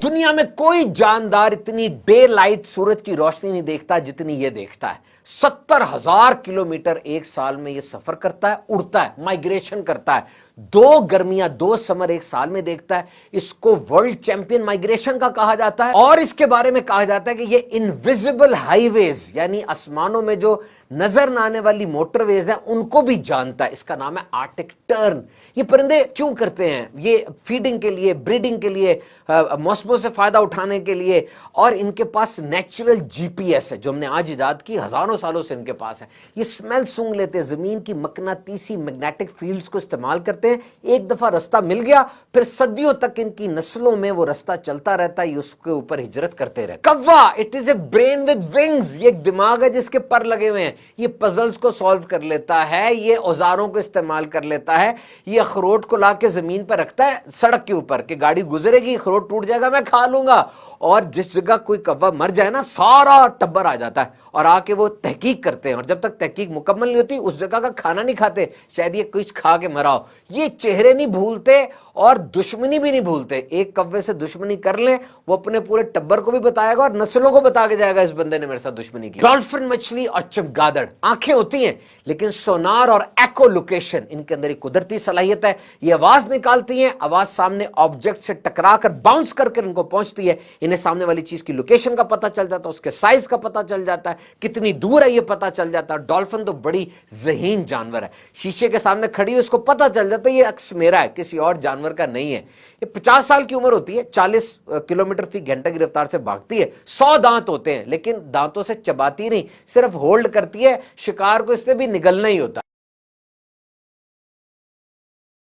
दुनिया में कोई जानदार इतनी डे लाइट सूरज की रोशनी नहीं देखता जितनी ये देखता है। 70,000 किलोमीटर एक साल में ये सफर करता है, उड़ता है, माइग्रेशन करता है। 2 गर्मियां 2 समर एक साल में देखता है। इसको वर्ल्ड चैंपियन माइग्रेशन का कहा जाता है और इसके बारे में कहा जाता है कि ये इनविजिबल हाईवेज यानी आसमानों में जो नजर न आने वाली मोटरवेज है उनको भी जानता है। इसका नाम है आर्टिक टर्न। ये परिंदे क्यों करते हैं? ये फीडिंग के लिए, ब्रीडिंग के लिए, मौसमों से फायदा उठाने के लिए, और इनके पास नेचुरल जीपीएस है जो हमने आज इजाद की, हजारों सालों से इनके पास है। ये स्मेल सूंघ लेते हैं, जमीन की मकनातीसी मैग्नेटिक फील्ड्स को इस्तेमाल करते हैं। एक दफा रास्ता मिल गया फिर सदियों तक इनकी नस्लों में वो रास्ता चलता रहता है, ये उसके ऊपर हिजरत करते रहते। कौवा, it is a brain with wings. ये एक दिमाग है जिसके पर लगे हुए हैं। ये पजल्स को सॉल्व कर लेता है, ये औजारों को इस्तेमाल कर लेता है। ये अखरोट को लाके जमीन पर रखता है सड़क के ऊपर कि गाड़ी गुजरेगी, अखरोट टूट जाएगा, मैं खा लूंगा। और जिस जगह कोई कौवा मर जाए ना, सारा टब्बर आ जाता है और आके वो तहकीक करते हैं, और जब तक तहकीक मुकम्मल नहीं होती उस जगह का खाना नहीं खाते, शायद ये कुछ खा के मरा हो। ये चेहरे नहीं भूलते और दुश्मनी भी नहीं भूलते। एक कौवे से दुश्मनी कर ले, वो अपने पूरे टब्बर को भी बताएगा और नस्लों को बता के जाएगा इस बंदे ने मेरे साथ दुश्मनी की। डॉल्फिन मछली और चमगादड़, आंखें होती हैं लेकिन सोनार और एको लोकेशन इनके अंदर एक कुदरती सलाहियत है। ये आवाज निकालती हैं, आवाज सामने ऑब्जेक्ट से टकरा कर बाउंस करके इनको पहुंचती है। इन्हें सामने वाली चीज की लोकेशन का पता चल जाता है, उसके साइज का पता चल जाता है, कितनी दूर है ये पता चल जाता है। डॉल्फिन तो बड़ी ज़हीन जानवर है, शीशे के सामने खड़ी है उसको पता चल जाता है ये अक्स मेरा है, किसी और जानवर का नहीं है। ये 50 साल की उम्र होती है, 40 किलोमीटर फी घंटे की रफ्तार से भागती है। 100 दांत होते हैं लेकिन दांतों से चबाती नहीं, सिर्फ होल्ड करती है। शिकार को इससे भी निगलना ही होता है।